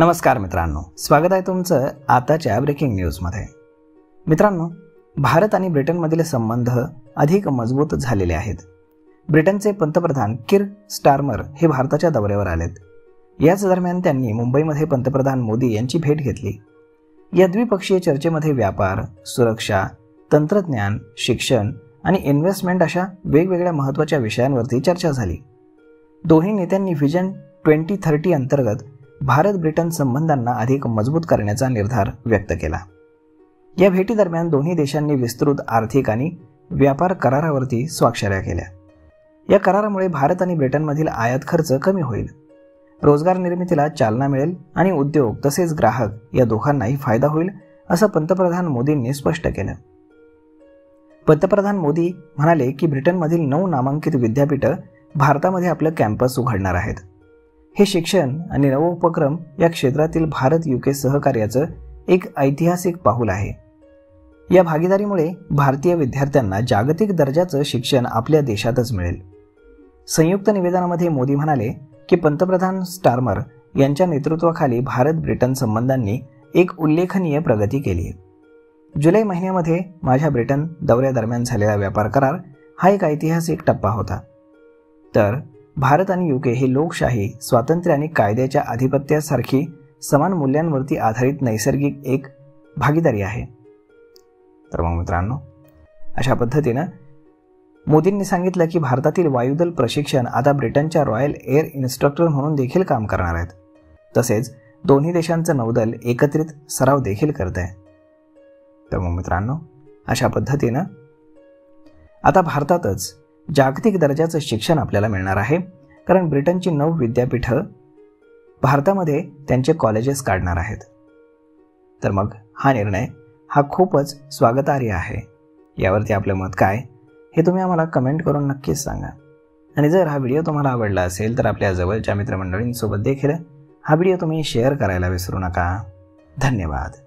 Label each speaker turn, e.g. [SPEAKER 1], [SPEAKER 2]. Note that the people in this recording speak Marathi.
[SPEAKER 1] नमस्कार मित्रांनो, स्वागत आहे तुमचं आताच्या ब्रेकिंग न्यूजमध्ये। मित्रांनो, भारत आणि ब्रिटनमधील संबंध अधिक मजबूत झालेले आहेत। ब्रिटनचे पंतप्रधान कीर स्टारमर हे भारताच्या दौऱ्यावर आलेत। याच दरम्यान त्यांनी मुंबईमध्ये पंतप्रधान मोदी यांची भेट घेतली। या द्विपक्षीय चर्चेमध्ये व्यापार, सुरक्षा, तंत्रज्ञान, शिक्षण आणि इन्व्हेस्टमेंट अशा वेगवेगळ्या महत्त्वाच्या विषयांवरती चर्चा झाली। दोन्ही नेत्यांनी व्हिजन 2030 अंतर्गत भारत ब्रिटन संबंधांना अधिक मजबूत करण्याचा निर्धार व्यक्त केला। या भेटीदरम्यान दोन्ही देशांनी विस्तृत आर्थिक आणि व्यापार करारावरती स्वाक्षऱ्या केल्या। या करारामुळे भारत आणि ब्रिटनमधील आयात खर्च कमी होईल, रोजगार निर्मितीला चालना मिळेल आणि उद्योग तसेच ग्राहक या दोघांनाही फायदा होईल, असं पंतप्रधान मोदींनी स्पष्ट केलं। पंतप्रधान मोदी म्हणाले की ब्रिटनमधील 9 नामांकित विद्यापीठं भारतामध्ये आपलं कॅम्पस उघडणार आहेत। हे शिक्षण आणि नवोपक्रम या क्षेत्रातील भारत UK सहकार्याचं एक ऐतिहासिक पाऊल आहे। या भागीदारीमुळे भारतीय विद्यार्थ्यांना जागतिक दर्जाचं शिक्षण आपल्या देशातच मिळेल। संयुक्त निवेदनामध्ये मोदी म्हणाले की पंतप्रधान स्टारमर यांच्या नेतृत्वाखाली भारत ब्रिटन संबंधांनी एक उल्लेखनीय प्रगती केली आहे। जुलै महिन्यामध्ये माझ्या ब्रिटन दौऱ्यादरम्यान झालेला व्यापार करार हा एक ऐतिहासिक टप्पा होता। तर भारत आणि UK हे लोकशाही, स्वातंत्र्य आणि कायद्याच्या आधिपत्यासारखी समान मूल्यांवरती आधारित नैसर्गिक एक भागीदारी आहे। तर मग मित्रांनो, अशा पद्धतीनं मोदींनी सांगितलं की भारतातील वायुदल प्रशिक्षण आता ब्रिटनच्या रॉयल एअर इन्स्ट्रक्टर म्हणून देखील काम करणार आहेत। तसेच दोन्ही देशांचं नौदल एकत्रित सराव देखील करत आहे। तर मग मित्रांनो, अशा पद्धतीनं आता भारतातच जागतिक दर्जाचं शिक्षण आपल्याला मिळणार आहे, कारण ब्रिटनची 9 विद्यापीठं भारतामध्ये त्यांचे कॉलेजेस काढणार आहेत। तर मग हा निर्णय हा खूपच स्वागतार्ह आहे। यावरती आपलं मत काय हे तुम्ही आम्हाला कमेंट करून नक्कीच सांगा। आणि जर हा व्हिडिओ तुम्हाला आवडला असेल तर आपल्या जवळच्या मित्रमंडळींसोबत देखील हा व्हिडिओ तुम्ही शेअर करायला विसरू नका। धन्यवाद।